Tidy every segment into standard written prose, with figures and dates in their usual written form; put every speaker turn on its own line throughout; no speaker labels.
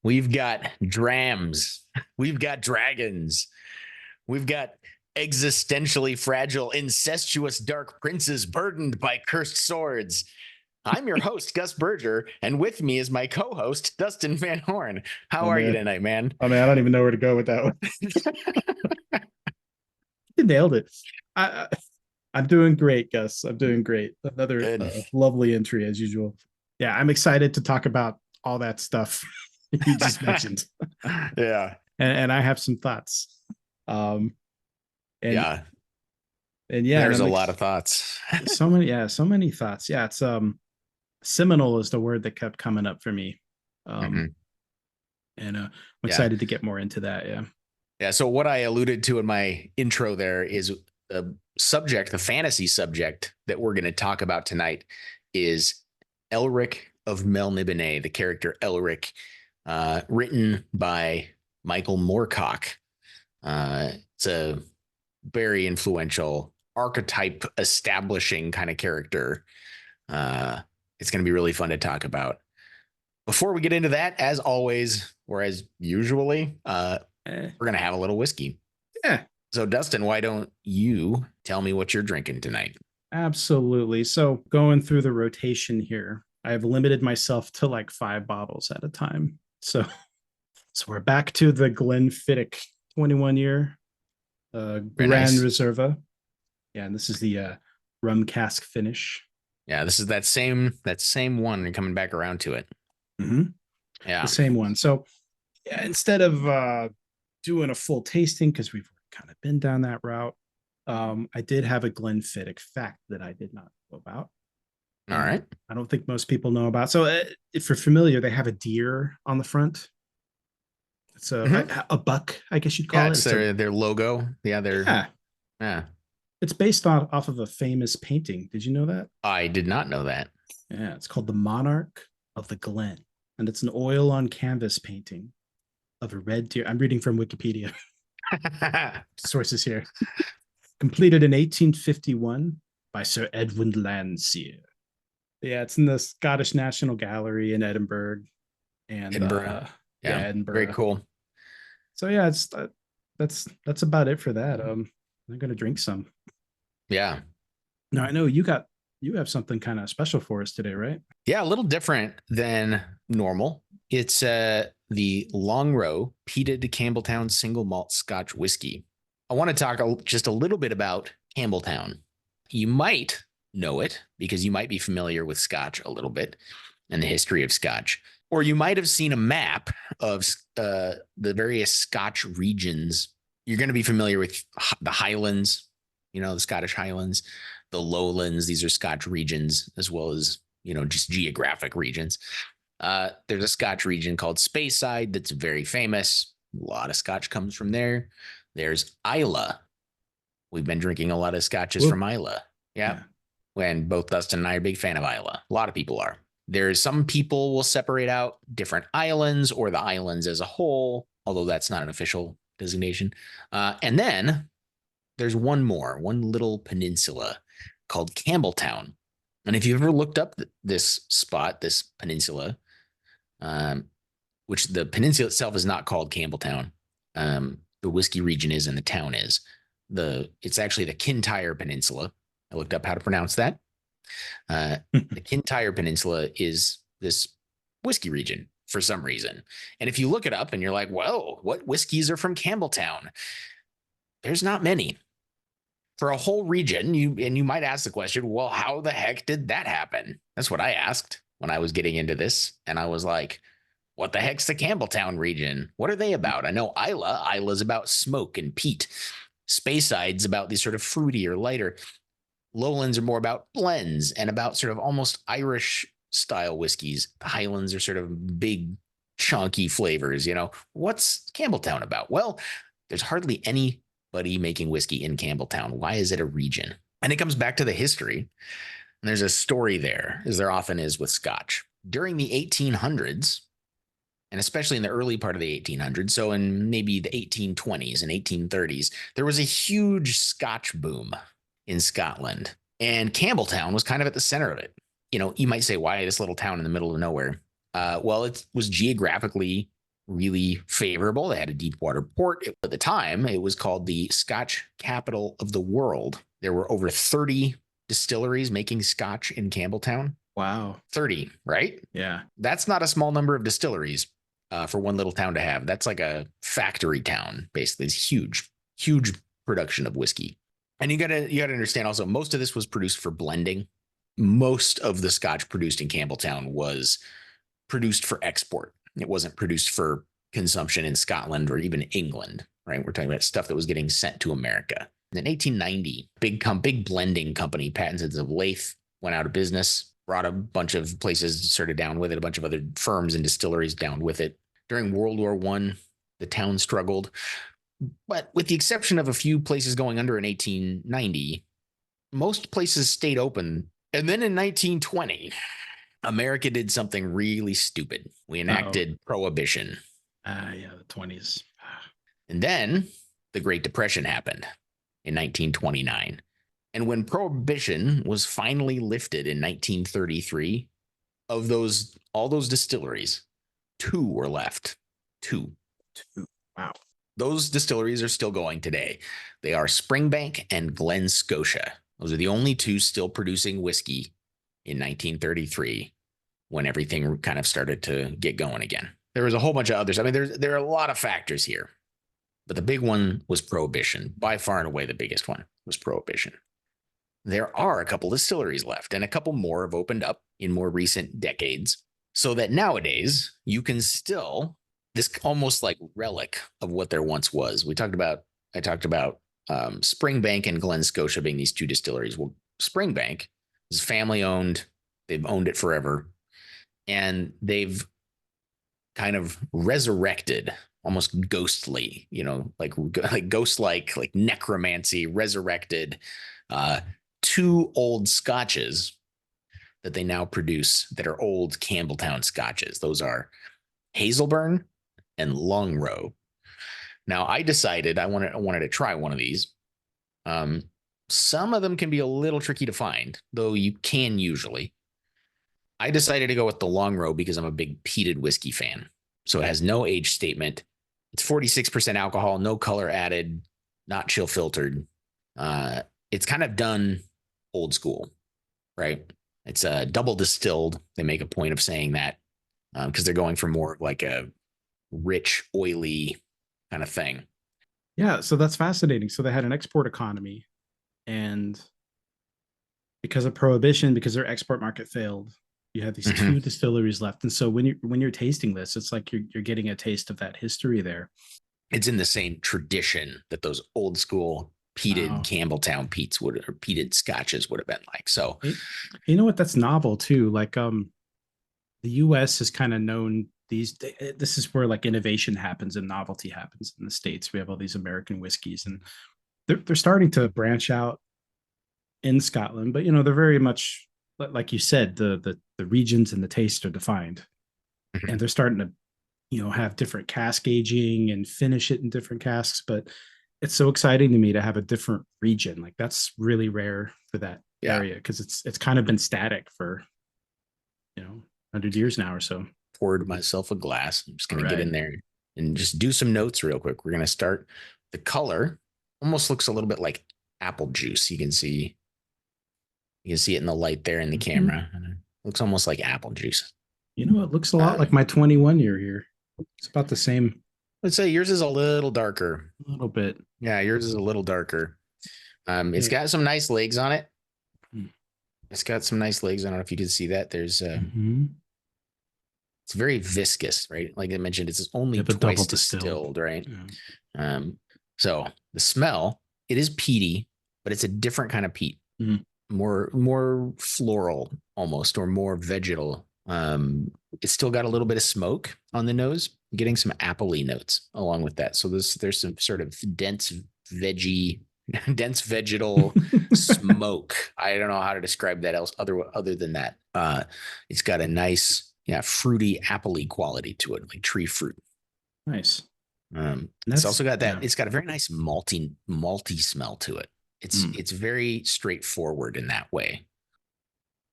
We've got drams. We've got dragons. We've got existentially fragile, incestuous dark princes burdened by cursed swords. I'm your host, Gus Berger, and with me is my co-host, Dustin Van Horn. How are you tonight, man?
Oh man, I don't even know where to go with that one. You nailed it. I'm doing great, Gus. I'm doing great. Another lovely entry as usual. Yeah, I'm excited to talk about all that stuff you just mentioned.
Yeah.
And I have some thoughts. And
yeah.
And yeah,
there's a lot of thoughts.
so many thoughts. Yeah, it's seminal is the word that kept coming up for me. And I'm excited to get more into that.
Yeah. So what I alluded to in my intro there is the subject, the fantasy subject that we're going to talk about tonight is Elric of Melniboné, the character Elric, written by Michael Moorcock. It's a very influential archetype establishing kind of character. It's going to be really fun to talk about. Before we get into that, as always, or as usually, we're going to have a little whiskey.
Yeah.
So, Dustin, why don't you tell me what you're drinking tonight?
Absolutely. So, going through the rotation here, I've limited myself to like 5 bottles at a time. So we're back to the Glenfiddich 21-year Grand
nice.
Reserva. Yeah, and this is the rum cask finish.
Yeah, this is that same one. You're coming back around to it.
Mm-hmm.
Yeah,
the same one. So yeah, instead of doing a full tasting, because we've kind of been down that route, I did have a Glenfiddich fact that I did not know about.
All right.
I don't think most people know about. So if you're familiar, they have a deer on the front. It's a buck, I guess you'd call it.
It's their logo. Yeah, yeah.
It's based off of a famous painting. Did you know that?
I did not know that.
Yeah, it's called The Monarch of the Glen. And it's an oil on canvas painting of a red deer. I'm reading from Wikipedia. Sources here. Completed in 1851 by Sir Edwin Landseer. Yeah, it's in the Scottish National Gallery in Edinburgh. And
Edinburgh.
Yeah, Edinburgh.
Very cool.
So yeah, it's that's about it for that. I'm gonna drink some.
Yeah.
Now I know you have something kind of special for us today, right?
Yeah, a little different than normal. It's the Longrow peated Campbelltown single malt Scotch whiskey. I want to talk just a little bit about Campbelltown. You might know it because you might be familiar with Scotch a little bit and the history of Scotch. Or you might have seen a map of the various Scotch regions. You're going to be familiar with the Highlands, the Scottish Highlands, the Lowlands. These are Scotch regions, as well as, just geographic regions. There's a Scotch region called Speyside that's very famous. A lot of Scotch comes from there. There's Islay. We've been drinking a lot of Scotches from Islay. Yeah. When both Dustin and I are a big fan of Islay. A lot of people are. There's some people will separate out different islands or the islands as a whole, although that's not an official designation. And then there's one little peninsula called Campbelltown. And if you've ever looked up this spot, this peninsula, which the peninsula itself is not called Campbelltown, the whiskey region is and the town is. It's actually the Kintyre Peninsula. I looked up how to pronounce that. The Kintyre Peninsula is this whiskey region for some reason. And if you look it up and you're like, whoa, what whiskeys are from Campbelltown? There's not many. For a whole region, you might ask the question, well, how the heck did that happen? That's what I asked when I was getting into this. And I was like, what the heck's the Campbelltown region? What are they about? I know Islay's about smoke and peat. Speyside's about these sort of fruity or lighter. Lowlands are more about blends and about sort of almost Irish style whiskeys. The Highlands are sort of big, chunky flavors. What's Campbelltown about? Well, there's hardly anybody making whiskey in Campbelltown. Why is it a region? And it comes back to the history. And there's a story there, as there often is with Scotch. During the 1800s, and especially in the early part of the 1800s, so in maybe the 1820s and 1830s, there was a huge Scotch boom in Scotland. And Campbelltown was kind of at the center of it. You might say, why this little town in the middle of nowhere? Well, it was geographically really favorable. They had a deep water port. At the time, it was called the Scotch capital of the world. There were over 30 distilleries making Scotch in Campbelltown.
Wow.
30, right?
Yeah.
That's not a small number of distilleries for one little town to have. That's like a factory town, basically. It's huge production of whiskey. And you gotta understand also, most of this was produced for blending. Most of the Scotch produced in Campbelltown was produced for export. It wasn't produced for consumption in Scotland or even England, right? We're talking about stuff that was getting sent to America. In 1890, big blending company, Pattinsons of Leith, went out of business, brought a bunch of places sort of down with it, a bunch of other firms and distilleries down with it. During World War I, the town struggled. But with the exception of a few places going under in 1890, most places stayed open. And then in 1920, America did something really stupid. We enacted prohibition.
Yeah, the 20s.
And then the Great Depression happened in 1929. And when prohibition was finally lifted in 1933, of all those distilleries, 2 were left. Two.
Wow.
Those distilleries are still going today. They are Springbank and Glen Scotia. Those are the only 2 still producing whiskey in 1933 when everything kind of started to get going again. There was a whole bunch of others. I mean, there are a lot of factors here, but the big one was prohibition. By far and away, the biggest one was prohibition. There are a couple distilleries left, and a couple more have opened up in more recent decades, so that nowadays you can still, this almost like relic of what there once was. I talked about Springbank and Glen Scotia being these 2 distilleries. Well, Springbank is family owned. They've owned it forever. And they've kind of resurrected, almost ghostly, like ghost-like, like necromancy, resurrected 2 old scotches that they now produce that are old Campbelltown scotches. Those are Hazelburn and Longrow. Now, I decided I wanted to try one of these. Some of them can be a little tricky to find, though you can usually. I decided to go with the Longrow because I'm a big peated whiskey fan. So it has no age statement. It's 46% alcohol, no color added, not chill filtered. It's kind of done old school, right? It's double distilled. They make a point of saying that because they're going for more like a rich, oily kind of thing.
Yeah, so that's fascinating. So they had an export economy, and because of prohibition, because their export market failed, you have these 2 distilleries left. And so when you're tasting this, it's like you're getting a taste of that history there.
It's in the same tradition that those old school peated Campbelltown peats or peated scotches would have been like. So,
you know what? That's novel too. Like, the U.S. has kind of known this is where like innovation happens and novelty happens in the States. We have all these American whiskeys, and they're starting to branch out in Scotland, but they're very much like you said, the regions and the taste are defined, and they're starting to have different cask aging and finish it in different casks. But it's so exciting to me to have a different region. Like, that's really rare for that area, because it's kind of been static for 100 years now or so.
Poured myself a glass. I'm just gonna get in there and just do some notes real quick. We're gonna start. The color almost looks a little bit like apple juice. You can see it in the light there in the camera. It looks almost like apple juice.
It looks a lot like my 21 year here. It's about the same.
Let's say yours is a little darker.
A little bit.
Yeah, yours is a little darker. It's got some nice legs on it. It's got some nice legs. I don't know if you can see that. There's it's very viscous, right? Like I mentioned, it's only twice distilled, right? Yeah. So the smell, it is peaty, but it's a different kind of peat. More floral almost, or more vegetal. It's still got a little bit of smoke on the nose, getting some appley notes along with that. So there's some sort of dense vegetal smoke. I don't know how to describe that other than that. It's got a nice, fruity, appley quality to it, like tree fruit.
Nice.
It's also got that. It's got a very nice malty smell to it. It's very straightforward in that way.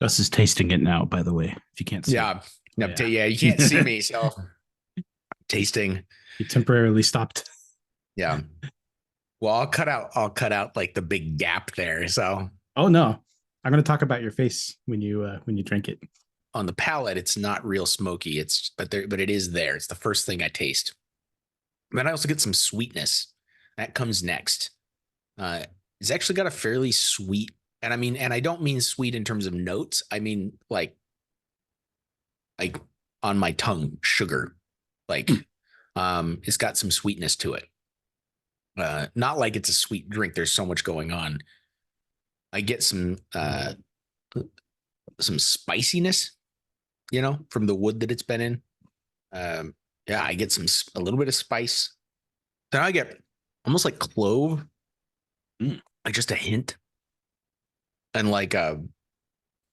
Gus is tasting it now, by the way, if you can't see.
Yeah. You can't see me, so tasting.
You temporarily stopped.
Yeah. Well, I'll cut out like the big gap there. So
Oh no, I'm going to talk about your face when you drink it.
on the palate, it's not real smoky. But it is there. It's the first thing I taste. Then I also get some sweetness. That comes next. It's actually got a fairly sweet, and I don't mean sweet in terms of notes. I mean like on my tongue, sugar. Like, it's got some sweetness to it. Not like it's a sweet drink. There's so much going on. I get some spiciness, from the wood that it's been in. Yeah, I get a little bit of spice. Then I get almost like clove, like just a hint, and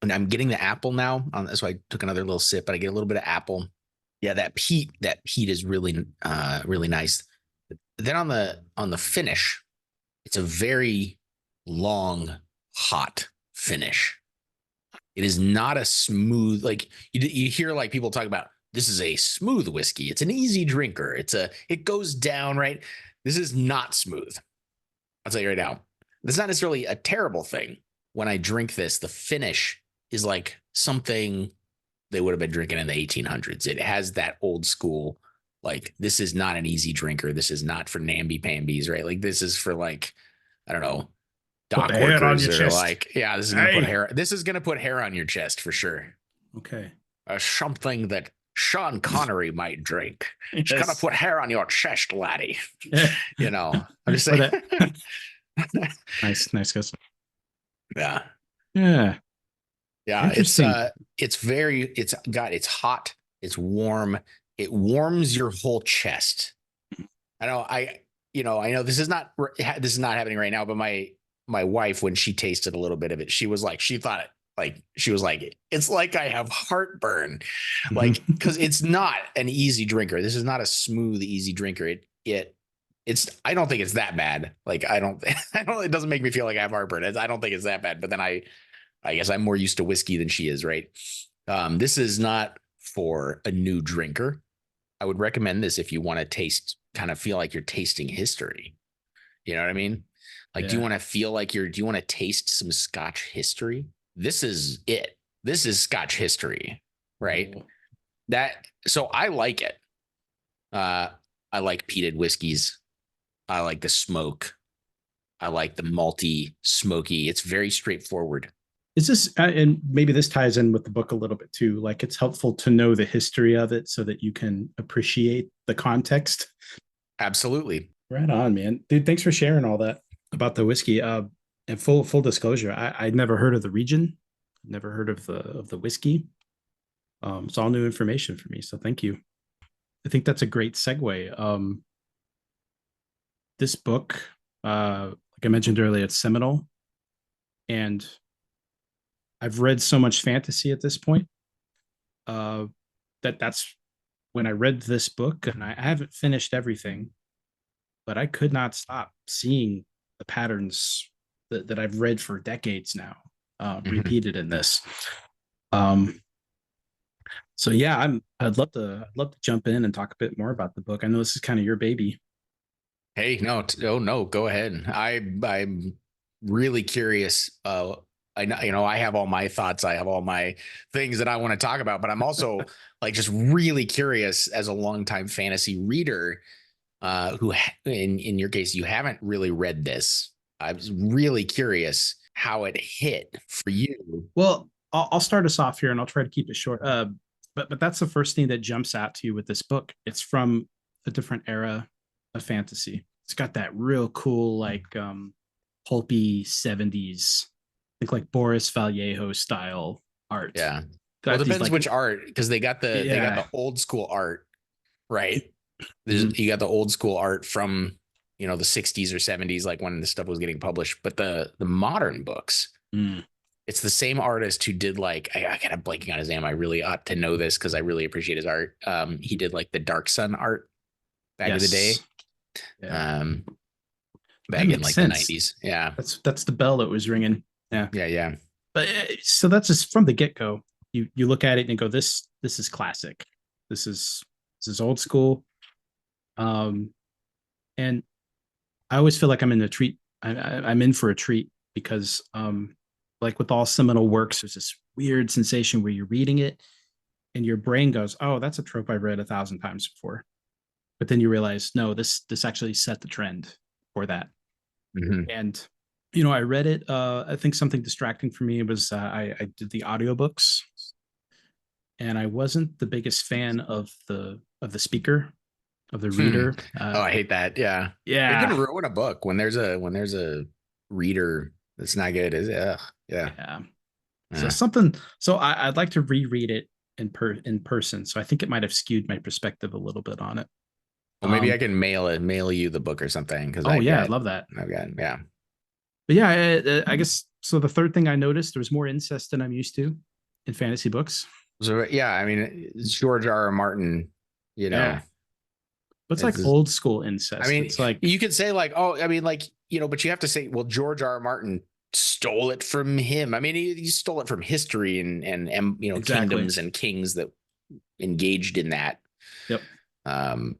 and I'm getting the apple now. So I took another little sip, but I get a little bit of apple. Yeah, that peat is really really nice. Then on the finish, it's a very long, hot finish. It is not a smooth, like you hear like people talk about, this is a smooth whiskey. It's an easy drinker. It goes down, right? This is not smooth. I'll tell you right now. That's not necessarily a terrible thing. When I drink this, the finish is like something they would have been drinking in the 1800s. It has that old school, like, this is not an easy drinker. This is not for namby-pambies, right? Like, this is for, like, I don't know, dock workers, or chest. Like, yeah, this is gonna put hair. This is gonna put hair on your chest for sure.
Okay.
Something that Sean Connery might drink. It's gonna put hair on your chest, laddie. I'm just saying.
Nice, Gus.
Yeah.
Yeah.
Yeah. It's hot. It's warm. It warms your whole chest. I know this is not happening right now, but my wife, when she tasted a little bit of it, she was like, it's like I have heartburn, like, because it's not an easy drinker. This is not a smooth, easy drinker. I don't think it's that bad. Like, it doesn't make me feel like I have heartburn. I don't think it's that bad, but then I guess I'm more used to whiskey than she is, right? This is not for a new drinker. I would recommend this if you want to kind of feel like you're tasting history. You know what I mean? Like, do you want to feel like do you want to taste some Scotch history? This is it. This is Scotch history, right? So I like it. I like peated whiskeys. I like the smoke. I like the malty, smoky. It's very straightforward.
Is this, and maybe this ties in with the book a little bit too, like, it's helpful to know the history of it so that you can appreciate the context.
Absolutely.
Right on, man. Dude, thanks for sharing all that about the whiskey. And full disclosure, I'd never heard of the region, never heard of the whiskey. It's all new information for me, so thank you. I think that's a great segue. This book, like I mentioned earlier, it's seminal, and I've read so much fantasy at this point that's when I read this book, and I haven't finished everything, but I could not stop seeing the patterns that I've read for decades now, repeated in this. So yeah, I'd love to jump in and talk a bit more about the book. I know this is kind of your baby.
Hey, no, go ahead. I'm really curious. I know, I have all my thoughts. I have all my things that I want to talk about, but I'm also like just really curious as a longtime fantasy reader, who in your case, you haven't really read this. I was really curious how it hit for you.
Well, I'll start us off here, and I'll try to keep it short. But that's the first thing that jumps out to you with this book. It's from a different era of fantasy. It's got that real cool, like, pulpy 70s, think like Boris Vallejo style art.
Yeah. Well, it depends which art, because they got the old school art, right? You got the old school art from, the 60s or 70s, like when this stuff was getting published. But the modern books, it's the same artist who did, like, I kind of blanking on his name. I really ought to know this because I really appreciate his art. He did like the Dark Sun art back in the day. Yeah. Back in like sense. The 90s. Yeah.
That's the bell that was ringing. Yeah.
Yeah.
But so that's just from the get-go. You look at it and go, this is classic. This is old school. And I always feel like I'm in a treat. I'm in for a treat because, like with all seminal works, there's this weird sensation where you're reading it and your brain goes, "Oh, that's a trope I've read 1,000 times before," but then you realize, no, this actually set the trend for that.
Mm-hmm.
And I read it. I think something distracting for me was I did the audiobooks, and I wasn't the biggest fan of the speaker, of the reader.
Oh, I hate that. Yeah. It can
Yeah,
ruin a book when there's a reader that's not good. Is it? Yeah.
yeah. So
Yeah.
something. So I'd like to reread it in person. So I think it might have skewed my perspective a little bit on it.
Well, maybe I
Um.
can mail you the book or something because
Oh yeah, I'd love that.
yeah.
But yeah, I guess so. The third thing I noticed, there was more incest than I'm used to in fantasy books.
So yeah, I mean, it's George R. R. Martin, you know,
Yeah, but it's like
it's,
old school
I
incest.
mean,
It's like
you could say like, oh, I mean, like, but you have to say, well, George R. R. Martin stole it from him. I mean, he stole it from history and
exactly.
kingdoms and kings that engaged in that.
Yep.
Um,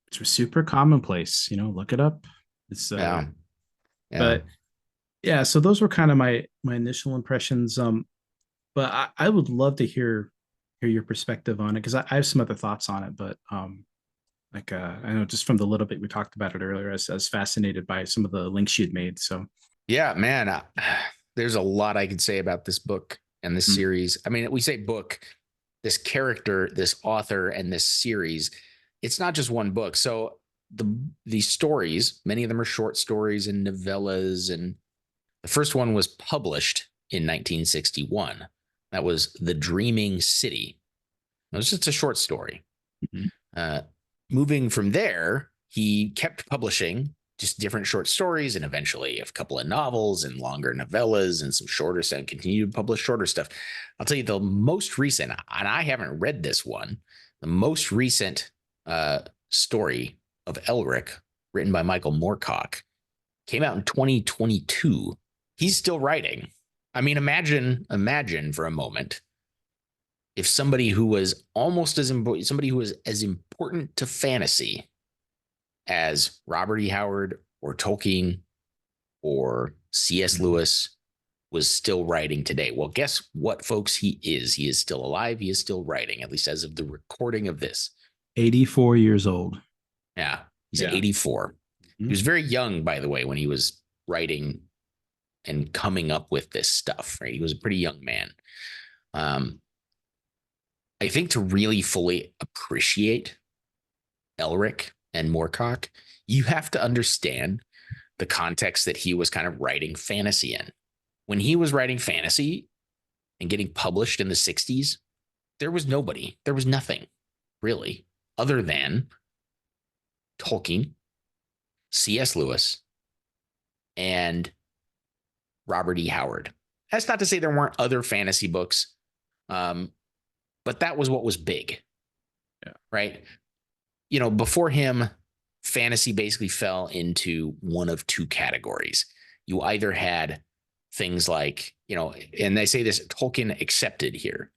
Which was super commonplace. Look it up. It's
yeah, yeah.
but yeah. So those were kind of my initial impressions. But I would love to hear your perspective on it because I have some other thoughts on it. But like I know just from the little bit we talked about it earlier, I was fascinated by some of the links you'd made. So
Yeah, man. There's a lot I could say about this book and this
mm,
series. I mean, we say book, this character, this author, and this series. It's not just one book. So these stories, many of them are short stories and novellas, and the first one was published in 1961. That was The Dreaming City. It was just a short story.
mhm.
Uh, Moving from there, he kept publishing just different short stories and eventually a couple of novels and longer novellas and some shorter stuff and continued to publish shorter stuff. I'll tell you the most recent, and I haven't read this one, the most recent story of Elric, written by Michael Moorcock, came out in 2022. He's still writing. I mean, imagine for a moment if somebody who was almost as important, somebody who was as important to fantasy as Robert E. Howard or Tolkien or C.S. Lewis was still writing today. Well, guess what, folks? He is. He is still alive. He is still writing, at least as of the recording of this.
84 years old.
Yeah, he's
Yeah.
84. He was very young, by the way, when he was writing and coming up with this stuff, right? He was a pretty young man. I think to really fully appreciate Elric and Moorcock, you have to understand the context that he was kind of writing fantasy in. When he was writing fantasy and getting published in the 60s, there was nobody, there was nothing really other than Tolkien, C.S. Lewis, and Robert E. Howard. That's not to say there weren't other fantasy books, but that was what was big, right? Before him, fantasy basically fell into one of two categories. You either had things like, and they say this, Tolkien accepted here.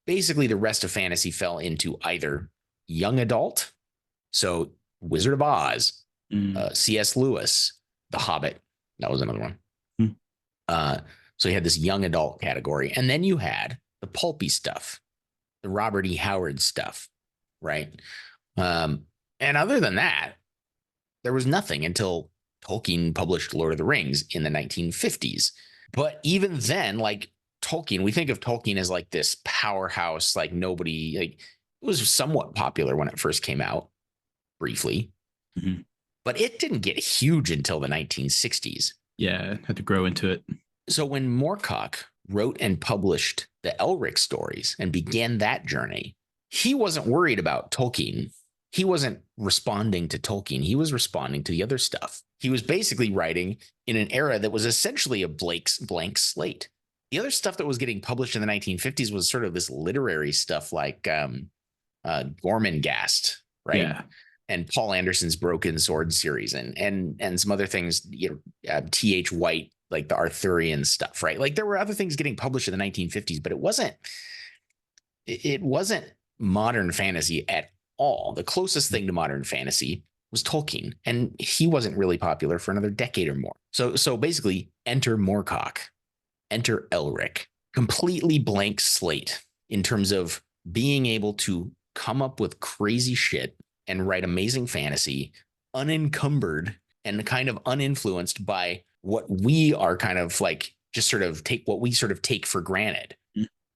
Basically, the rest of fantasy fell into either young adult, so Wizard of Oz, C.S. Lewis, The Hobbit, that was another one. So you had this young adult category, and then you had the pulpy stuff, the Robert E. Howard stuff, right? And other than that, there was nothing until Tolkien published Lord of the Rings in the 1950s. But even then, like Tolkien, we think of Tolkien as like this powerhouse, like nobody, like it was somewhat popular when it first came out, briefly, but it didn't get huge until the 1960s.
Yeah, had to grow into it.
So when Moorcock wrote and published the Elric stories and began that journey, he wasn't worried about Tolkien. He wasn't responding to Tolkien. He was responding to the other stuff. He was basically writing in an era that was essentially a blank slate. The other stuff that was getting published in the 1950s was sort of this literary stuff like Gormenghast, right?
Yeah.
And Paul Anderson's Broken Sword series and some other things, T.H. White, like the Arthurian stuff, right? Like there were other things getting published in the 1950s, but it wasn't modern fantasy at all. The closest thing to modern fantasy was Tolkien, and he wasn't really popular for another decade or more. So basically, enter Moorcock, enter Elric, completely blank slate in terms of being able to come up with crazy shit and write amazing fantasy, unencumbered and kind of uninfluenced by what we are kind of like just sort of take for granted.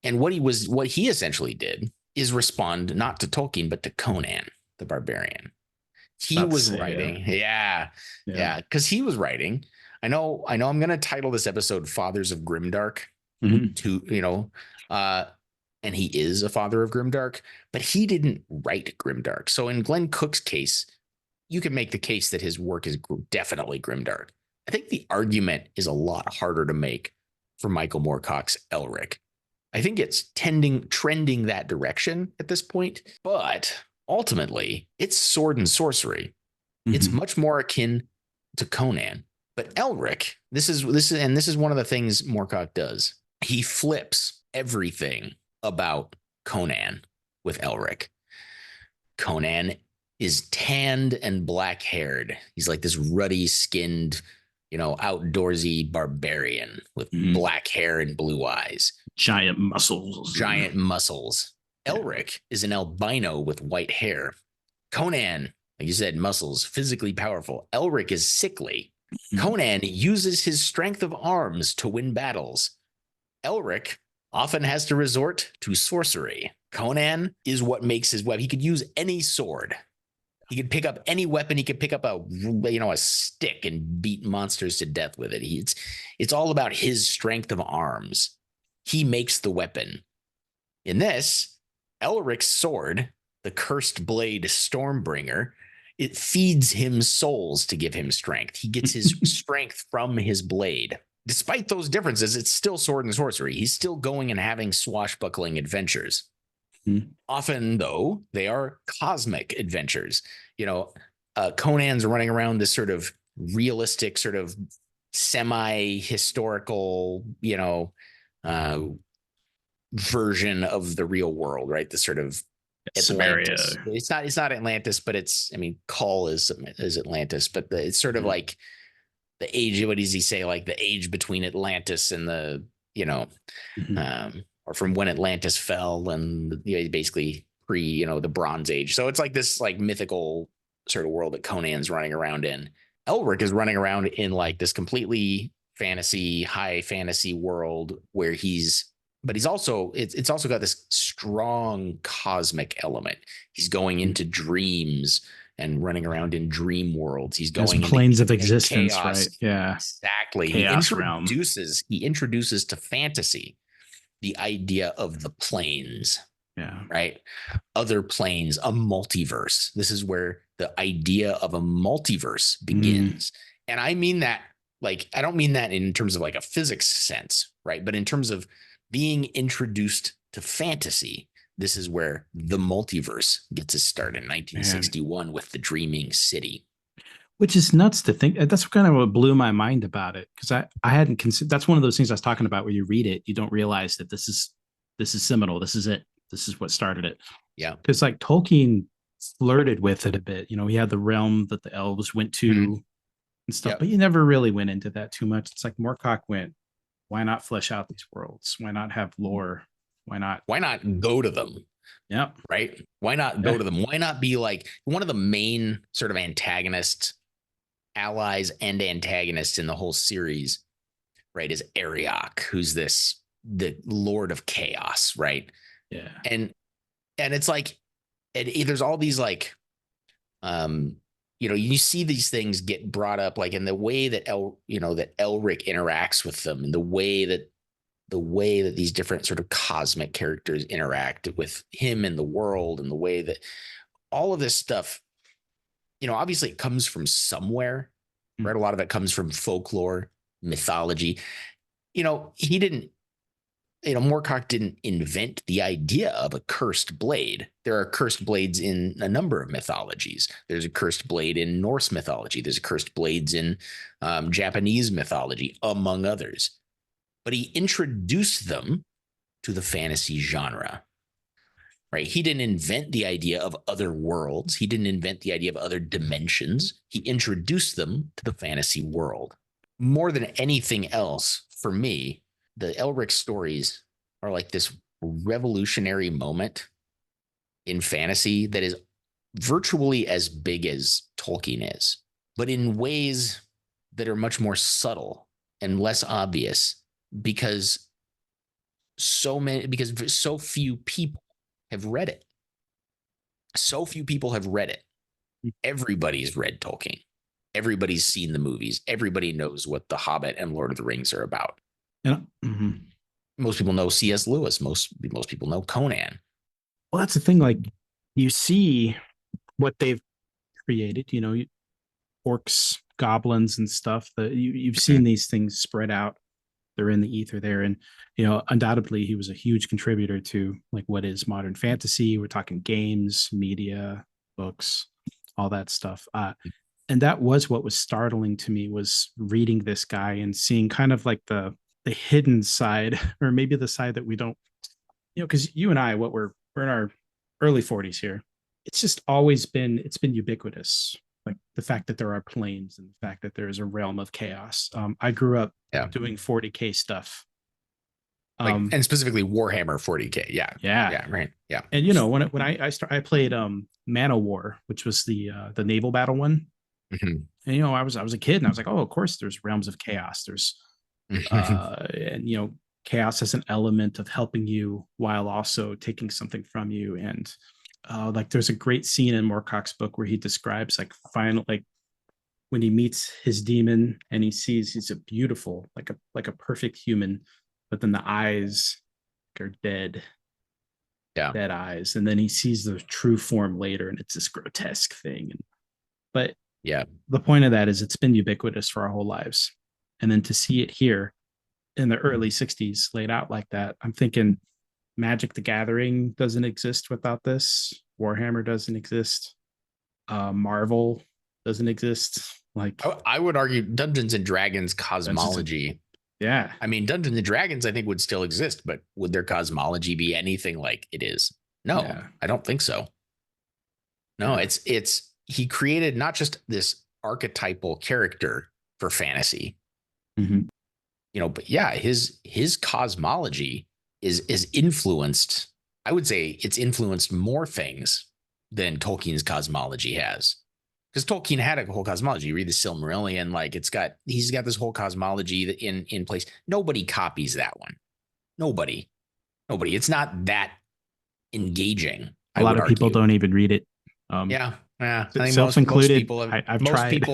And what he essentially did is respond not to Tolkien, but to Conan the Barbarian. He was writing. Yeah. Because he was writing. I know I'm going to title this episode Fathers of Grimdark and he is a father of Grimdark, but he didn't write Grimdark. So in Glenn Cook's case, you can make the case that his work is definitely Grimdark. I think the argument is a lot harder to make for Michael Moorcock's Elric. I think it's trending that direction at this point, but ultimately it's sword and sorcery. Mm-hmm. It's much more akin to Conan. But Elric, this is one of the things Moorcock does. He flips everything about Conan with Elric. Conan is tanned and black haired. He's like this ruddy skinned, outdoorsy barbarian with black hair and blue eyes.
Giant muscles.
Elric is an albino with white hair. Conan, like you said, muscles, physically powerful. Elric is sickly. Conan uses his strength of arms to win battles. Elric often has to resort to sorcery. Conan is what makes his weapon. He could use any sword. He could pick up any weapon. He could pick up a stick and beat monsters to death with it. It's all about his strength of arms. He makes the weapon. In this, Elric's sword, the cursed blade Stormbringer, it feeds him souls to give him strength. He gets his strength from his blade. Despite those differences, it's still sword and sorcery. He's still going and having swashbuckling adventures. Often, though, they are cosmic adventures. Conan's running around this sort of realistic, sort of semi-historical, version of the real world, right? The sort of Atlantis. It's not Atlantis, but Kull is Atlantis, but it's sort of like the age. What does he say? Like the age between Atlantis and the, or from when Atlantis fell and basically the Bronze Age. So it's like this like mythical sort of world that Conan's running around in. Elric is running around in like this completely high fantasy world where it's also got this strong cosmic element. He's going into dreams and running around in dream worlds. He's going into
planes of existence,
chaos.
Right? Yeah,
exactly.
Chaos
He introduces to fantasy the idea of the planes.
Yeah.
Right. Other planes, a multiverse. This is where the idea of a multiverse begins. And I mean that, like, I don't mean that in terms of like a physics sense, right? But in terms of being introduced to fantasy, this is where the multiverse gets its start in 1961 with the Dreaming City.
Which is nuts to think. That's kind of what blew my mind about it, because I hadn't considered. That's one of those things I was talking about where you read it, you don't realize that this is seminal. This is it. This is what started it.
Yeah.
Because like Tolkien flirted with it a bit. He had the realm that the elves went to and stuff, but you never really went into that too much. It's like Moorcock went, why not flesh out these worlds? Why not have lore? Why not
go to them?
Yeah.
Right. Why not go to them? Why not be like one of the main sort of allies and antagonists in the whole series, right, is Arioch, who's the Lord of Chaos, right?
Yeah.
And it's like, there's all these like, you see these things get brought up, like in the way that that Elric interacts with them, and the way that these different sort of cosmic characters interact with him and the world, and the way that all of this stuff, obviously it comes from somewhere, right? A lot of it comes from folklore, mythology. Moorcock didn't invent the idea of a cursed blade. There are cursed blades in a number of mythologies. There's a cursed blade in Norse mythology. There's cursed blades in Japanese mythology, among others. But he introduced them to the fantasy genre. right? He didn't invent the idea of other worlds. He didn't invent the idea of other dimensions. He introduced them to the fantasy world. More than anything else, for me, the Elric stories are like this revolutionary moment in fantasy that is virtually as big as Tolkien is, but in ways that are much more subtle and less obvious because so few people have read it. So few people have read it. Everybody's read Tolkien. Everybody's seen the movies. Everybody knows what The Hobbit and Lord of the Rings are about. Most people know C.S. Lewis. Most people know Conan.
Well, that's the thing. Like, you see what they've created, orcs, goblins, and stuff. That you've seen these things spread out. They're in the ether there, and undoubtedly, he was a huge contributor to like what is modern fantasy. We're talking games, media, books, all that stuff. And that was what was startling to me, was reading this guy and seeing kind of like the hidden side, or maybe the side that we don't, because you and I, we're in our early 40s here. It's just always been ubiquitous. Like the fact that there are planes and the fact that there is a realm of chaos. I grew up doing 40K stuff.
And specifically Warhammer 40K.
Yeah.
Right. Yeah.
And when I played Man of War, which was the naval battle one.
Mm-hmm.
And I was a kid and I was like, oh, of course there's realms of chaos. There's and chaos has an element of helping you while also taking something from you. And like there's a great scene in Moorcock's book where he describes like when he meets his demon and he sees he's a beautiful, like a perfect human, but then the eyes are dead.
Yeah.
Dead eyes. And then he sees the true form later and it's this grotesque thing. But
yeah,
the point of that is it's been ubiquitous for our whole lives. And then to see it here in the early 60s laid out like that, I'm thinking Magic the Gathering doesn't exist without this. Warhammer doesn't exist. Marvel doesn't exist. Like,
I would argue Dungeons and Dragons cosmology.
Yeah.
I mean, Dungeons and Dragons, I think, would still exist, but would their cosmology be anything like it is? No, I don't think so. No, it's he created not just this archetypal character for fantasy, but his cosmology is influenced. I would say it's influenced more things than Tolkien's cosmology has. Because Tolkien had a whole cosmology. You read the Silmarillion, like he's got this whole cosmology in place. Nobody copies that one. Nobody. It's not that engaging.
A lot of people don't even read it.
Yeah. I think
self-included.
I've tried.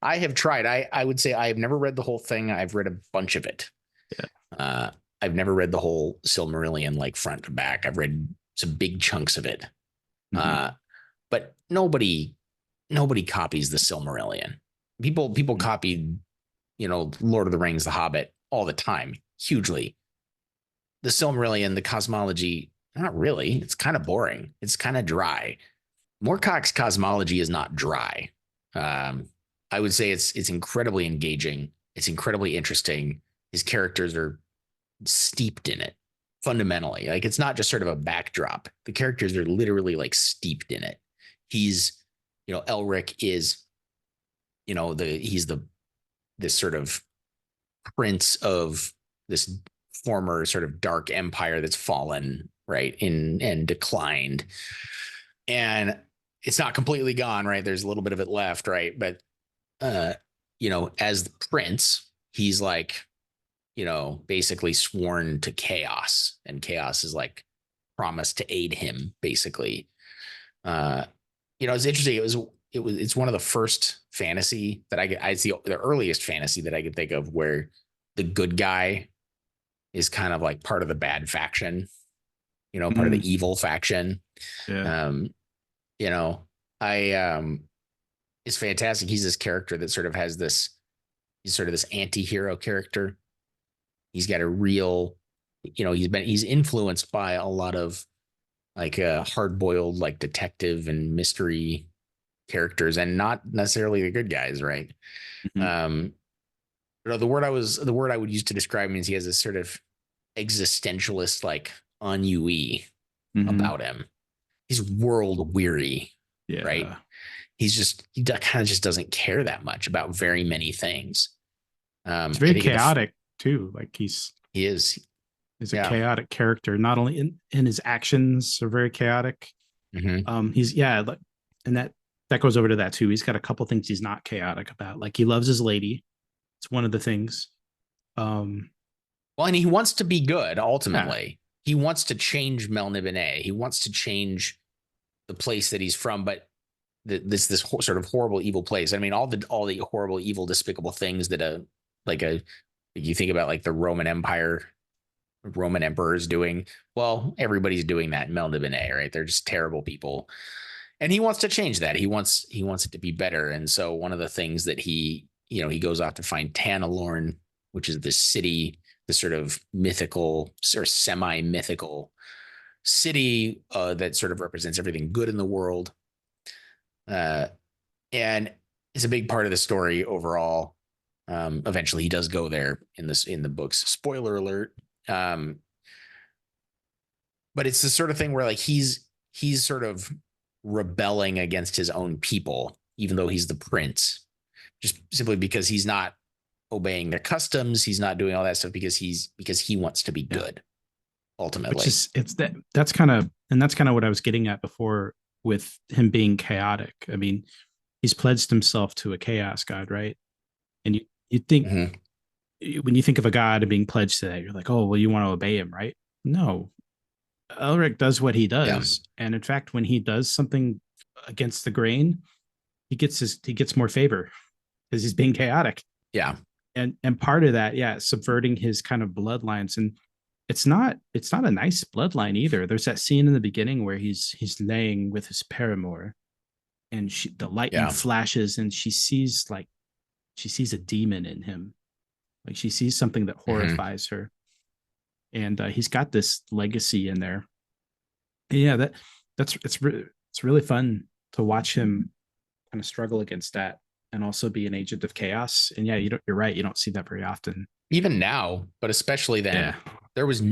I have tried. I would say I have never read the whole thing. I've read a bunch of it. Yeah. I've never read the whole Silmarillion like front to back. I've read some big chunks of it. But nobody copies the Silmarillion. People copied, Lord of the Rings, The Hobbit all the time, hugely. The Silmarillion, the cosmology, not really. It's kind of boring. It's kind of dry. Moorcock's cosmology is not dry. I would say it's incredibly engaging. It's incredibly interesting. His characters are steeped in it fundamentally. Like it's not just sort of a backdrop. The characters are literally like steeped in it. He's, Elric is, this sort of prince of this former sort of dark empire that's fallen, right, and declined. And it's not completely gone, right? There's a little bit of it left, right? But, as the prince, he's like, basically sworn to chaos, and chaos is like promised to aid him, basically. It's interesting. It's one of the first fantasy that it's the earliest fantasy that I could think of where the good guy is kind of like part of the bad faction, part of the evil faction.
Yeah.
It's fantastic. He's this character that sort of has he's sort of this anti-hero character. He's got a real, he's influenced by a lot of like hard-boiled like detective and mystery characters, and not necessarily the good guys, right? The word I would use to describe him is he has this sort of existentialist like ennui about him. he's world weary,
Yeah.
right? He kind of just doesn't care that much about very many things.
He's
I
very
think
chaotic too. Like
he is,
he's a
yeah.
chaotic character. Not only in his actions are very chaotic. He's and that goes over to that too. He's got a couple things he's not chaotic about. Like he loves his lady. It's one of the things.
Well, and he wants to be good ultimately.
Yeah.
He wants to change Melniboné. He wants to change the place that he's from, but this sort of horrible, evil place. I mean, all the horrible, evil, despicable things that you think about, like the Roman Empire, Roman emperors doing. Well, everybody's doing that in Melniboné, right? They're just terrible people, and he wants to change that. He wants it to be better. And so one of the things that he goes off to find Tanalorn, which is this city, this sort of mythical or semi-mythical city that sort of represents everything good in the world. And it's a big part of the story overall. Eventually he does go there in the books. Spoiler alert. But it's the sort of thing where like he's sort of rebelling against his own people, even though he's the prince, just simply because he's not obeying their customs. He's not doing all that stuff because he wants to be good ultimately.
Which is that's kind of what I was getting at before with him being chaotic. I mean, he's pledged himself to a chaos god, right? And you think when you think of a god being pledged to that, you're like, oh, well, you want to obey him, right? No. Elric does what he does. Yeah. And in fact, when he does something against the grain, he gets more favor because he's being chaotic.
Yeah.
And part of that, yeah, subverting his kind of bloodlines. And it's not a nice bloodline either. There's that scene in the beginning where he's laying with his paramour, and the lightning flashes, and she sees a demon in him, like she sees something that horrifies her, and he's got this legacy in there. And yeah, it's really fun to watch him kind of struggle against that, and also be an agent of chaos. And yeah, you're right, you don't see that very often.
Even now, but especially then. Yeah. There was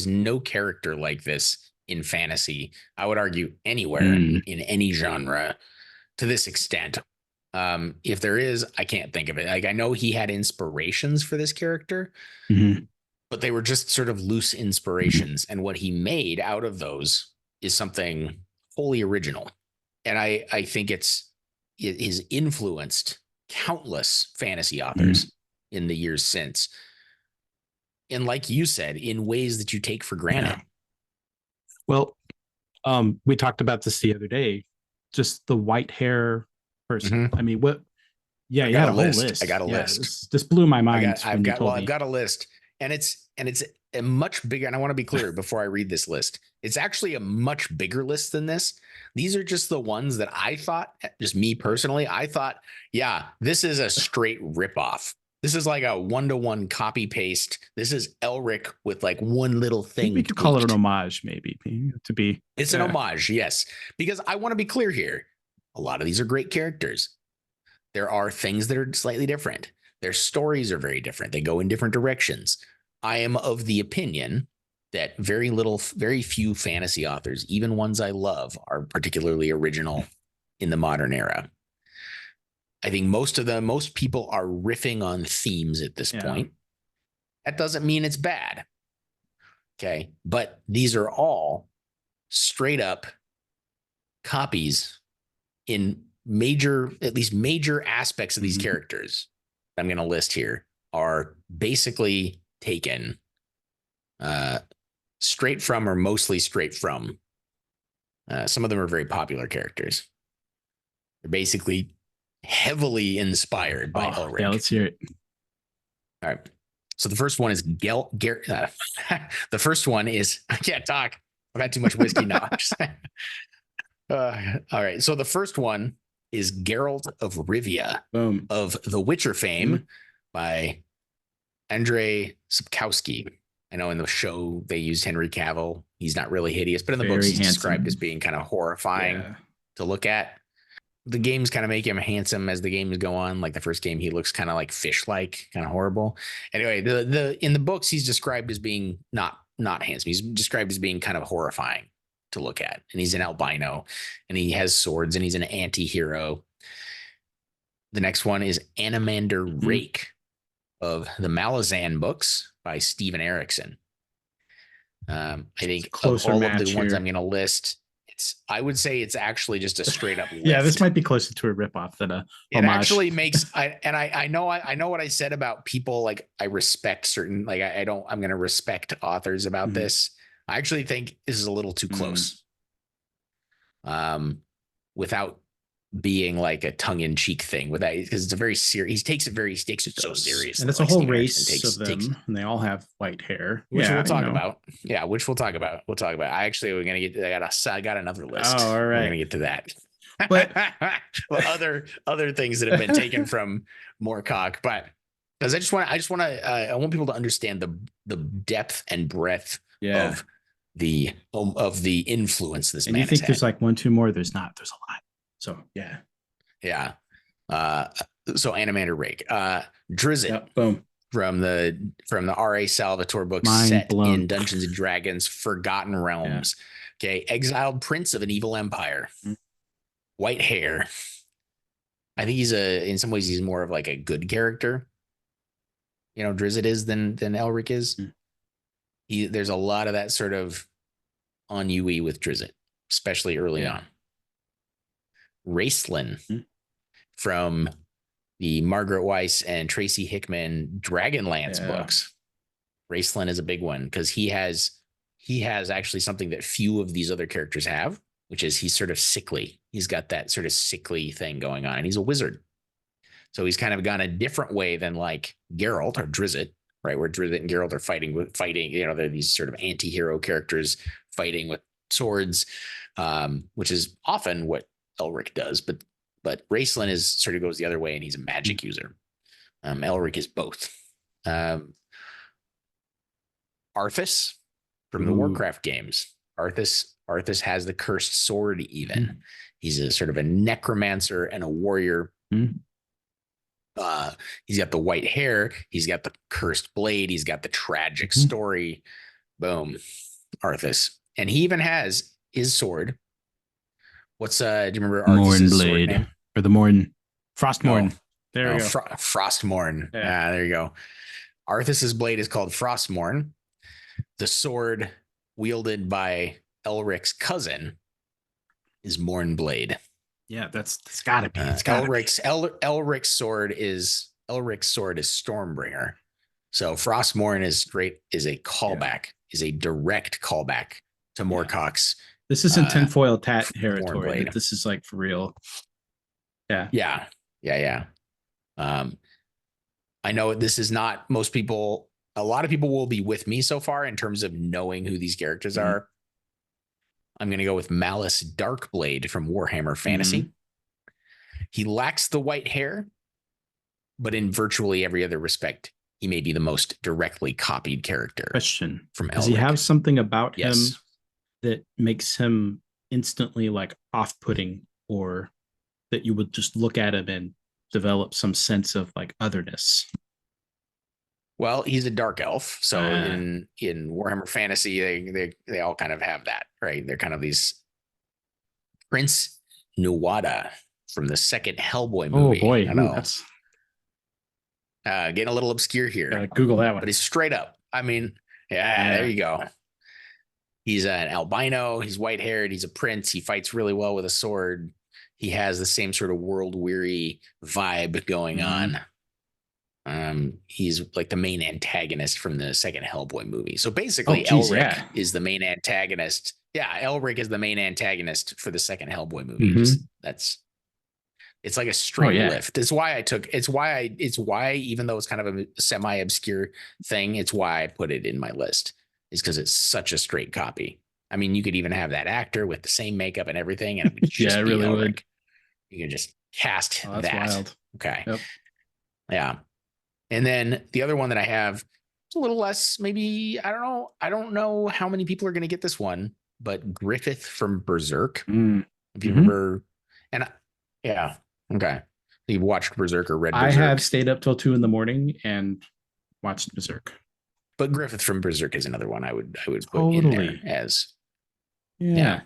no character like this in fantasy, I would argue, anywhere in any genre to this extent. If there is, I can't think of it. Like, I know he had inspirations for this character, but they were just sort of loose inspirations. And what he made out of those is something wholly original. And I think it has influenced countless fantasy authors in the years since. And like you said, in ways that you take for granted. Yeah.
Well, we talked about this the other day, just the white hair person. I mean, what? Yeah, you had a whole list.
I got a list.
This blew my mind.
I've got a list, and it's a much bigger. And I want to be clear before I read this list. It's actually a much bigger list than this. These are just the ones that I thought, just me personally, I thought, yeah, this is a straight ripoff. This is like a 1-to-1 copy paste. This is Elric with like one little thing.
We could call it an homage, maybe, to be.
It's an homage, yes. Because I want to be clear here. A lot of these are great characters. There are things that are slightly different. Their stories are very different. They go in different directions. I am of the opinion that very few fantasy authors, even ones I love, are particularly original in the modern era. I think most people are riffing on themes at this point. That doesn't mean it's bad. Okay. But these are all straight up copies in at least major aspects of these characters I'm going to list here are basically taken straight from, or mostly straight from. Some of them are very popular characters. They're basically heavily inspired by Elric.
Yeah, let's hear it.
All right. So the first one is the first one is, I can't talk. I've had too much whiskey now. All right. So the first one is Geralt of Rivia.
Boom.
Of The Witcher fame by Andrzej Sapkowski. I know in the show they used Henry Cavill. He's not really hideous, but in the books he's described as being kind of horrifying to look at. The games kind of make him handsome as the games go on. Like the first game, he looks kind of like fish-like, kind of horrible. Anyway, in the books, he's described as being not handsome. He's described as being kind of horrifying. to look at. And he's an albino and he has swords and he's an anti-hero. The next one is Animander Rake of the Malazan books by Steven Erikson. I think of all of the ones I'm going to list, I would say it's actually just a straight up lift.
Yeah, this might be closer to a ripoff than a
it
homage.
Actually makes I know what I said about people, like I respect certain, like I'm going to respect authors about this. I actually think this is a little too close. Without being like a tongue-in-cheek thing with that, because it's a very serious, he takes it so serious,
and it's a whole race of them, and they all have white hair,
which we'll talk about. I got another list.
Oh, all right,
we're gonna get to that.
But
other things that have been taken from Moorcock, but because I want people to understand the depth and breadth of the influence this man has had.
You think there's like 1, 2 more? There's not. There's a lot. So
yeah. So Animander Rake, Drizzt,
boom,
from the R.A. Salvatore book, set in Dungeons and Dragons Forgotten Realms. Okay, exiled prince of an evil empire, white hair. I think in some ways he's more of like a good character. Drizzt is than Elric is. There's a lot of that sort of ennui with Drizzt, especially early on. Raistlin from the Margaret Weiss and Tracy Hickman Dragonlance books. Raistlin is a big one because he has actually something that few of these other characters have, which is he's sort of sickly. He's got that sort of sickly thing going on, and he's a wizard. So he's kind of gone a different way than like Geralt or Drizzt, right? Where Drizzt and Geralt are fighting. They're these sort of anti-hero characters fighting with swords, which is often what Elric does, but Raistlin is sort of goes the other way, and he's a magic user. Elric is both. Arthas from the Warcraft games. Arthas has the cursed sword even. He's a sort of a necromancer and a warrior. He's got the white hair. He's got the cursed blade. He's got the tragic story. Boom. Arthas. And he even has his sword. What's do you remember Arthas's sword name?
Or the Morn? Frostmourne. There we go.
Frostmourne. Yeah, there you go. Arthas's blade is called Frostmourne. The sword wielded by Elric's cousin is Mournblade.
Yeah, that's gotta be.
Elric's sword is Stormbringer. So Frostmourne is a callback, is a direct callback to Moorcock's.
This isn't tinfoil tat territory. This is like for real. Yeah.
I know this is not most people. A lot of people will be with me so far in terms of knowing who these characters are. I'm going to go with Malice Darkblade from Warhammer Fantasy. He lacks the white hair, but in virtually every other respect, he may be the most directly copied character.
Question
from Elric.
Does he have something about him that makes him instantly like off-putting, or that you would just look at him and develop some sense of like otherness?
Well, he's a dark elf, so in Warhammer Fantasy, they all kind of have that, right? They're kind of these Prince Nuada from the second Hellboy movie.
Oh boy,
I know. That's getting a little obscure here.
Google that one.
But he's straight up. I mean, there you go. He's an albino. He's white haired. He's a prince. He fights really well with a sword. He has the same sort of world weary vibe going on. He's like the main antagonist from the second Hellboy movie. So basically, Elric is the main antagonist. Yeah, Elric is the main antagonist for the second Hellboy movie. It's like a straight lift. It's why even though it's kind of a semi-obscure thing, it's why I put it in my list. Is because it's such a straight copy. I mean, you could even have that actor with the same makeup and everything, and it would just
it really would.
You can just cast that.
Wild.
Okay.
Yep.
Yeah. And then the other one that I have is a little less, maybe, I don't know how many people are going to get this one, but Griffith from Berserk. If you remember, and okay. You've watched Berserk or read Berserk?
I have stayed up till 2 a.m. and watched Berserk.
But Griffith from Berserk is another one I would put in there as
Yeah.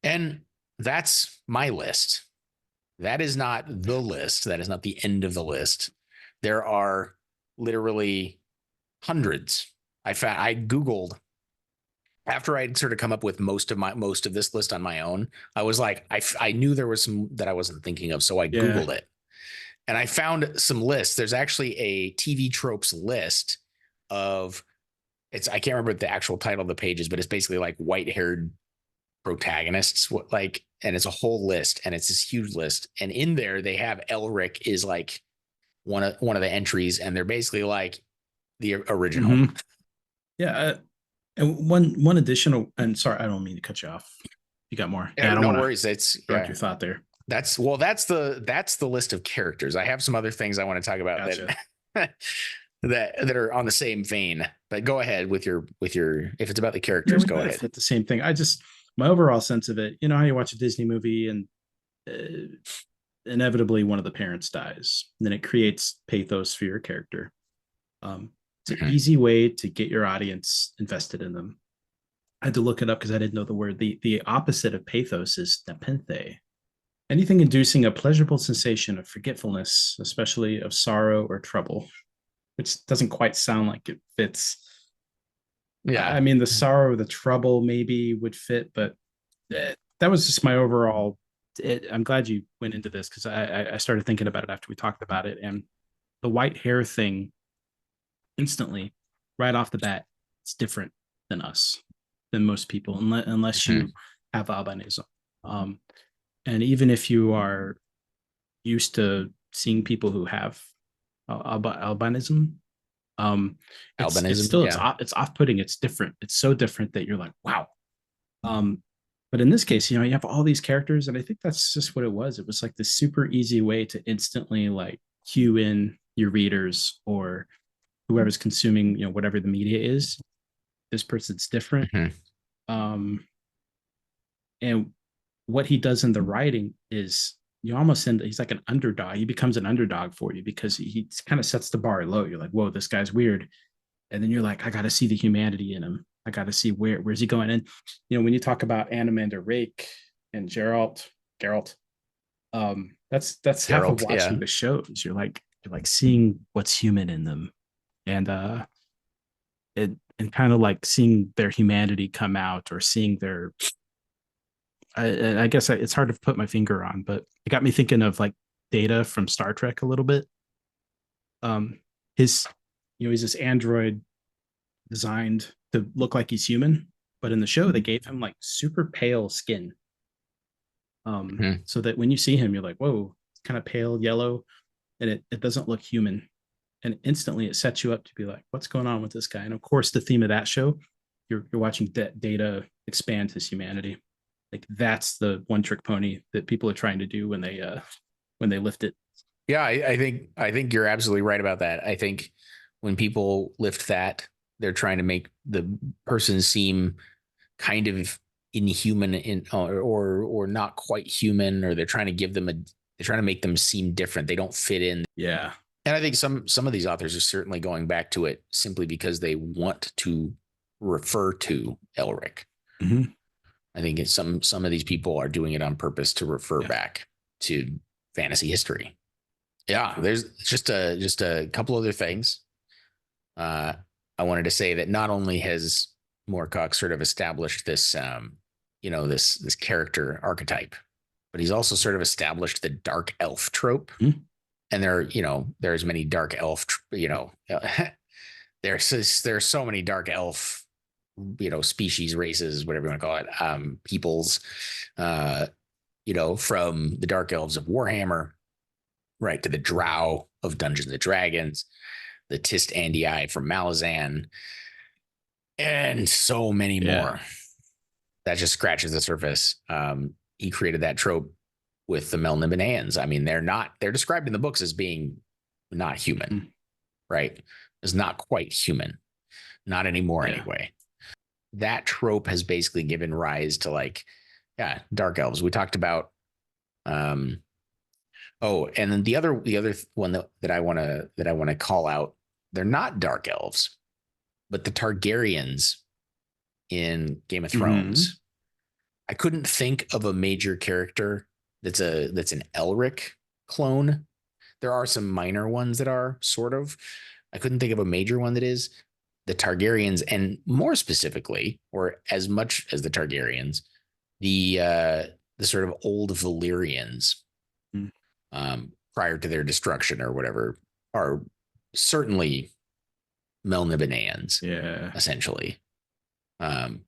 And that's my list. That is not the list. That is not the end of the list. There are literally hundreds. I Googled after I'd sort of come up with most of this list on my own. I was like, I knew there was some that I wasn't thinking of, so I
Yeah.
Googled it and I found some lists. There's actually a TV tropes list of I can't remember what the actual title of the page is, but it's basically like white haired protagonists, like, and it's a whole list, and it's this huge list, and in there they have Elric is like one of the entries, and they're basically like the original.
Mm-hmm. Yeah. And one additional, and sorry, I don't mean to cut you off. You got more?
Yeah,
I don't
no
want
worries.
to
It's
direct your thought there.
that's the list of characters. I have some other things I want to talk about
Gotcha.
that that are on the same vein. But go ahead with your if it's about the characters, go ahead.
Hit the same thing. My overall sense of it, you know how you watch a Disney movie and inevitably one of the parents dies, and then it creates pathos for your character. It's an easy way to get your audience invested in them. I had to look it up because I didn't know the word. The opposite of pathos is nepenthe. Anything inducing a pleasurable sensation of forgetfulness, especially of sorrow or trouble, which doesn't quite sound like it fits.
Yeah.
I mean, the sorrow, the trouble maybe would fit, but that was just my overall. I'm glad you went into this because I started thinking about it after we talked about it. And the white hair thing, instantly, right off the bat, it's different than us, than most people, unless you have albinism. And even if you are used to seeing people who have albinism, it's still it's off-putting. It's different. It's so different that you're like, wow. But in this case, you know, you have all these characters, and I think that's just what it was. It was like this super easy way to instantly like cue in your readers or whoever's consuming, you know, whatever the media is. This person's different. And what he does in the writing is you almost send, he's like an underdog. He becomes an underdog for you because he kind of sets the bar low. You're like, whoa, this guy's weird. And then you're like, I got to see the humanity in him. I got to see where's he going. And, you know, when you talk about Animander Rake and Geralt, that's Geralt, half of watching the shows. You're like seeing what's human in them. And, and kind of like seeing their humanity come out or seeing their, I guess it's hard to put my finger on, but it got me thinking of like Data from Star Trek a little bit. He's this android designed to look like he's human, but in the show they gave him like super pale skin. So that when you see him, you're like, whoa, it's kind of pale yellow, and it doesn't look human. And instantly it sets you up to be like, what's going on with this guy? And of course, the theme of that show, you're watching Data expand his humanity. Like that's the one trick pony that people are trying to do when they lift it.
Yeah, I think you're absolutely right about that. I think when people lift that, they're trying to make the person seem kind of inhuman or not quite human, or they're trying to make them seem different. They don't fit in.
Yeah.
And I think some of these authors are certainly going back to it simply because they want to refer to Elric. I think some of these people are doing it on purpose to refer back to fantasy history. Yeah, there's just a couple other things. I wanted to say that not only has Moorcock sort of established this, this character archetype, but he's also sort of established the dark elf trope. And there's many dark elf, there's so many dark elf, species, races, whatever you want to call it, peoples, from the dark elves of Warhammer, right, to the drow of Dungeons and Dragons, the Tist Andii from Malazan, and so many more. That just scratches the surface. He created that trope with the Melnibonéans. I mean, they're described in the books as being not human, right? As not quite human. Not anymore anyway. That trope has basically given rise to dark elves. We talked about and then the other one that I want to call out, they're not dark elves, but the Targaryens in Game of
Mhm.
Thrones. I couldn't think of a major character that's an Elric clone. There are some minor ones that are sort of. I couldn't think of a major one that is. The Targaryens, and more specifically, or as much as the Targaryens, the sort of old Valyrians,
Mm.
prior to their destruction or whatever, are certainly Melnibonéans,
Yeah.
essentially. Um,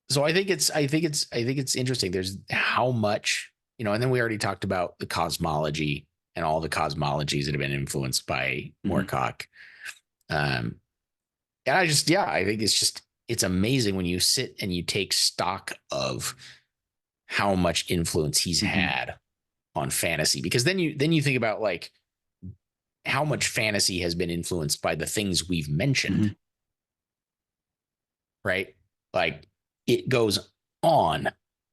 so I think it's interesting. There's how much, and then we already talked about the cosmology and all the cosmologies that have been influenced by
Mhm.
Moorcock. Um, and I think it's amazing when you sit and you take stock of how much influence he's
Mhm.
had on fantasy, because then you think about like how much fantasy has been influenced by the things we've mentioned,
Mhm.
right? Like it goes on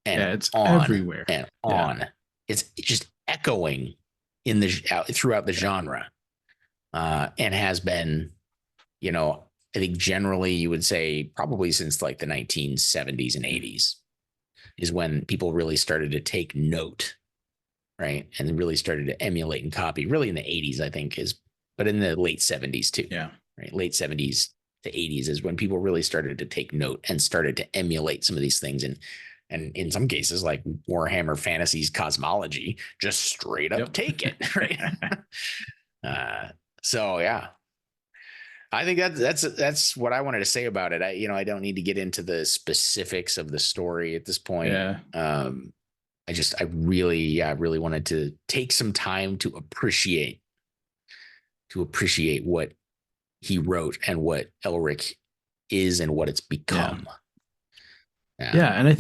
and
Yeah, it's
on
everywhere.
and
Yeah.
on. It's just echoing in the throughout the
Yeah.
genre, and has been, I think generally you would say probably since like the 1970s and 80s is when people really started to take note, right? And really started to emulate and copy. Really in the 80s, I think but in the late 70s too,
Yeah.
right? Late 70s to 80s is when people really started to take note and started to emulate some of these things. And in some cases, like Warhammer Fantasy's cosmology, just straight up
Yep.
take it, right? uh, so yeah, I think that's what I wanted to say about it. I don't need to get into the specifics of the story at this point.
Yeah.
I really, yeah, really wanted to take some time to appreciate what he wrote and what Elric is and what it's
Yeah.
become.
Yeah.
Um,
And I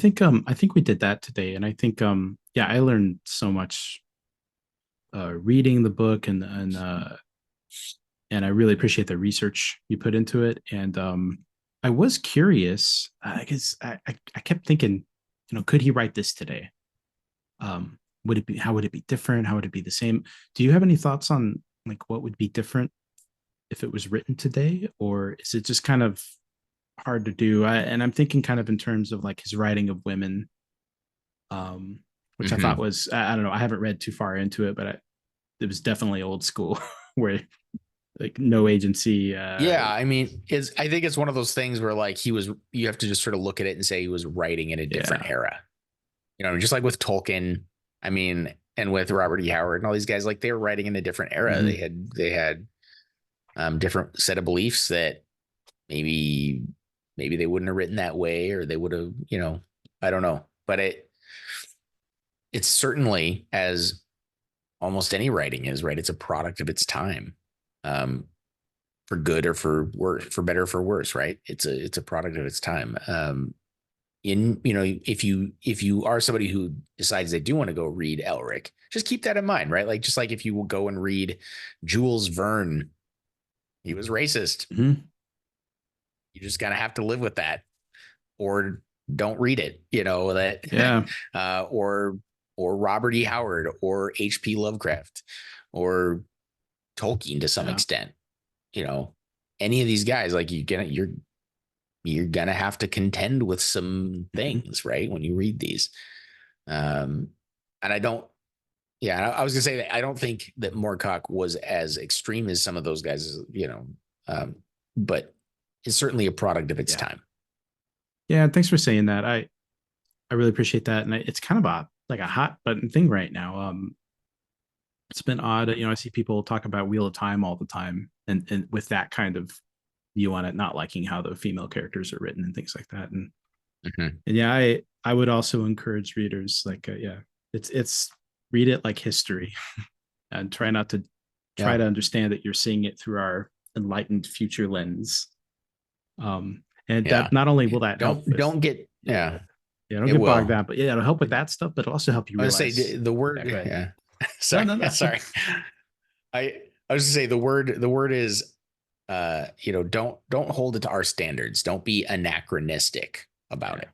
think we did that today. And I think yeah, I learned so much reading the book and I really appreciate the research you put into it. And I was curious. I guess I kept thinking, could he write this today? Would it be how would it be different? How would it be the same? Do you have any thoughts on like what would be different if it was written today, or is it just kind of hard to do? And I'm thinking kind of in terms of like his writing of women, which I thought
mhm.
was I don't know. I haven't read too far into it, but it was definitely old school where like no agency.
Yeah, I mean, I think it's one of those things where like you have to just sort of look at it and say he was writing in a different
Yeah.
era. Just like with Tolkien, I mean, and with Robert E. Howard and all these guys, like they were writing in a different era.
Mm-hmm.
They had different set of beliefs that maybe they wouldn't have written that way, or they would have, I don't know. But it's certainly, as almost any writing is, right? It's a product of its time. For good or for worse, for better or for worse, right? It's a product of its time. If you are somebody who decides they do want to go read Elric, just keep that in mind, right? Like just like if you will go and read Jules Verne, he was racist.
Mm-hmm.
You just gotta have to live with that, or don't read it. That,
Yeah.
or Robert E. Howard, or H.P. Lovecraft, or Tolkien to some
Yeah.
extent. Any of these guys, like you're gonna have to contend with some
Mm-hmm.
things, right? When you read these, and I don't. Yeah, I was gonna say that I don't think that Moorcock was as extreme as some of those guys, um, but it's certainly a product of its
Yeah.
time.
Yeah. Thanks for saying that. I really appreciate that, and it's kind of a hot button thing right now. It's been odd. I see people talk about Wheel of Time all the time, and with that kind of view on it, not liking how the female characters are written and things like that.
Mhm.
And yeah, I would also encourage readers like yeah, it's read it like history and try
Yeah,
to understand that you're seeing it through our enlightened future lens. And
yeah.
that not only will that help with
Don't get,
yeah,
yeah.
yeah, don't
It
get bogged
will.
down, but yeah, it'll help with that stuff, but it'll also help you
I was gonna
realize.
say the
Yeah,
word.
go ahead.
Yeah.
No,
Sorry.
no, no.
Sorry. I was gonna say the word is, don't hold it to our standards. Don't be anachronistic about
Yeah,
it.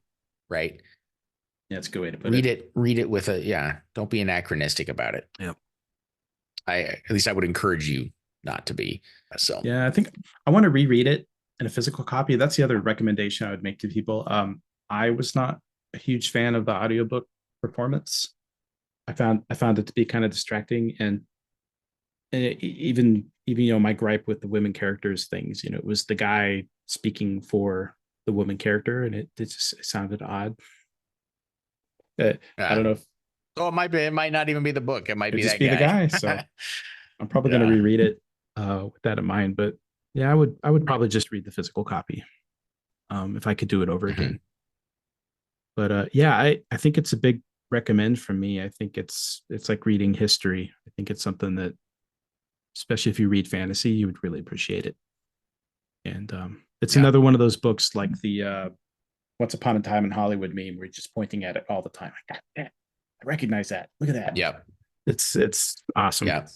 Right.
yeah, it's a good way to put
Read
it.
it. Read it with a, yeah. Don't be anachronistic about it.
Yeah.
At least I would encourage you not to be. So
Yeah, I think I want to reread it and a physical copy. That's the other recommendation I would make to people. I was not a huge fan of the audiobook performance. I found it to be kind of distracting, and even my gripe with the women characters things, it was the guy speaking for the woman character, and it sounded odd. I don't know if
Oh, it might not even be the book. It might be
just
that
be the
guy.
guy. So I'm probably going to reread it with that in mind. But yeah, I would probably just read the physical copy if I could do it over again. But yeah, I think it's a big recommend from me. I think it's like reading history. I think it's something that, especially if you read fantasy, you would really appreciate it. And it's another one of those books like the Once Upon a Time in Hollywood meme where you're just pointing at it all the time. I recognize that. Look at that.
Yeah.
It's awesome.
Yeah.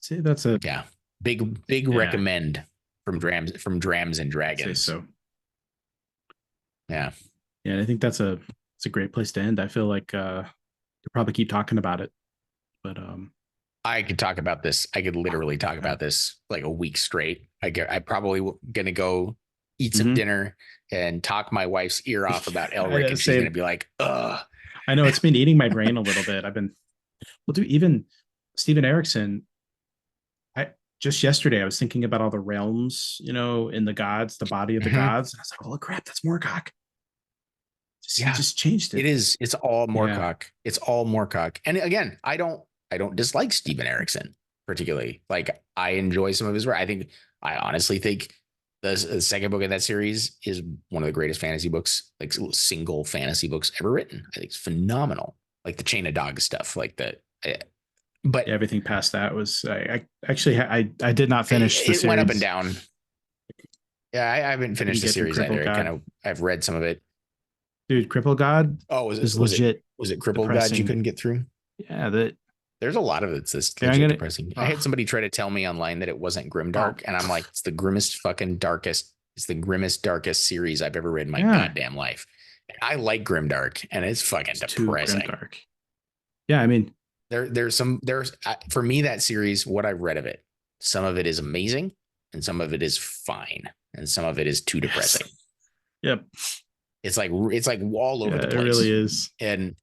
See, that's a
big recommend from Drams and Dragons.
So
yeah.
Yeah, and I think it's a great place to end. I feel like you'll probably keep talking about it. But
I could talk about this. I could literally talk about this like a week straight. I probably gonna go eat some dinner and talk my wife's ear off about Elric, and she's gonna be like, "Ugh."
I know it's been eating my brain a little bit. Even Steven Erikson. Just yesterday I was thinking about all the realms, in the gods, the body of the gods. And I was like, "Oh crap, that's Moorcock." He just changed it.
It's all Moorcock. Yeah. It's all Moorcock. And again, I don't dislike Steven Erikson particularly. Like, I enjoy some of his work. I honestly think the second book in that series is one of the greatest fantasy books, like single fantasy books ever written. I think it's phenomenal. Like the Chain of Dogs stuff, like that. But
everything past that was I did not finish the series.
Went up and down. Yeah, I haven't finished the series either. I've read some of it.
Dude, Cripple God.
Oh, was
legit?
Was it Cripple God you couldn't get through?
Yeah,
there's a lot of it's this depressing. I had somebody try to tell me online that it wasn't Grimdark, and I'm like, it's the grimmest fucking darkest. It's the grimmest darkest series I've ever read in my goddamn life. I like Grimdark, and it's fucking depressing. Grimdark.
Yeah, I mean,
there's for me that series. What I've read of it, some of it is amazing, and some of it is fine, and some of it is too depressing.
Yep.
It's like all over the place.
It really is.
And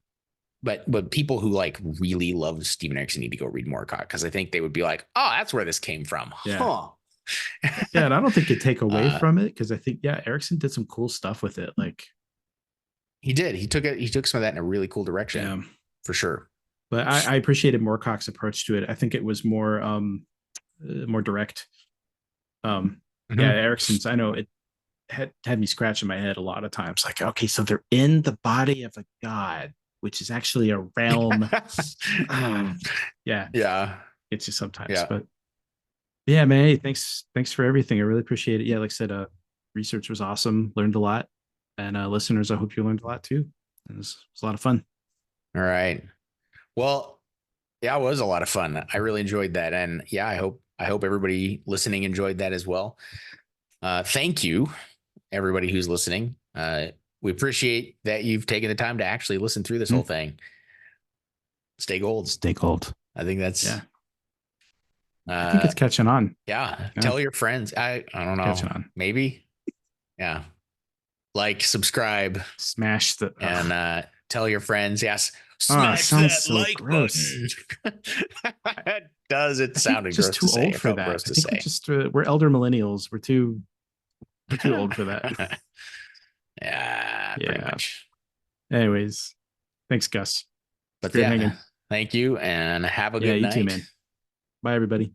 but people who like really love Steven Erikson need to go read Moorcock, because I think they would be like, oh, that's where this came from.
Yeah.
Huh.
Yeah, and I don't think you take away from it, because I think Erikson did some cool stuff with it. Like
he did. He took some of that in a really cool direction. For sure.
But I appreciated Moorcock's approach to it. I think it was more direct. Yeah, Erikson's, I know it had me scratching my head a lot of times. Like, okay, so they're in the body of a god, which is actually a realm. Yeah. It's just sometimes. Yeah. But yeah, man, hey, thanks for everything. I really appreciate it. Yeah, like I said, research was awesome. Learned a lot. And listeners, I hope you learned a lot too. It was a lot of fun.
All right. Well, yeah, it was a lot of fun. I really enjoyed that. And yeah, I hope everybody listening enjoyed that as well. Thank you, everybody who's listening. We appreciate that you've taken the time to actually listen through this whole thing. Stay gold.
Stay gold.
I think that's.
I think it's catching on.
Yeah. Tell your friends. I don't know. Catching on. Maybe. Yeah. Like, subscribe,
smash the
and tell your friends. Yes. Smash that so like button. It does. It sounded
just
gross
too
to
old
say.
for that. I think we're elder millennials. We're too old for that.
Yeah, pretty much.
Anyways, thanks, Gus.
But yeah, thank you, and have a good night.
You too, man. Bye, everybody.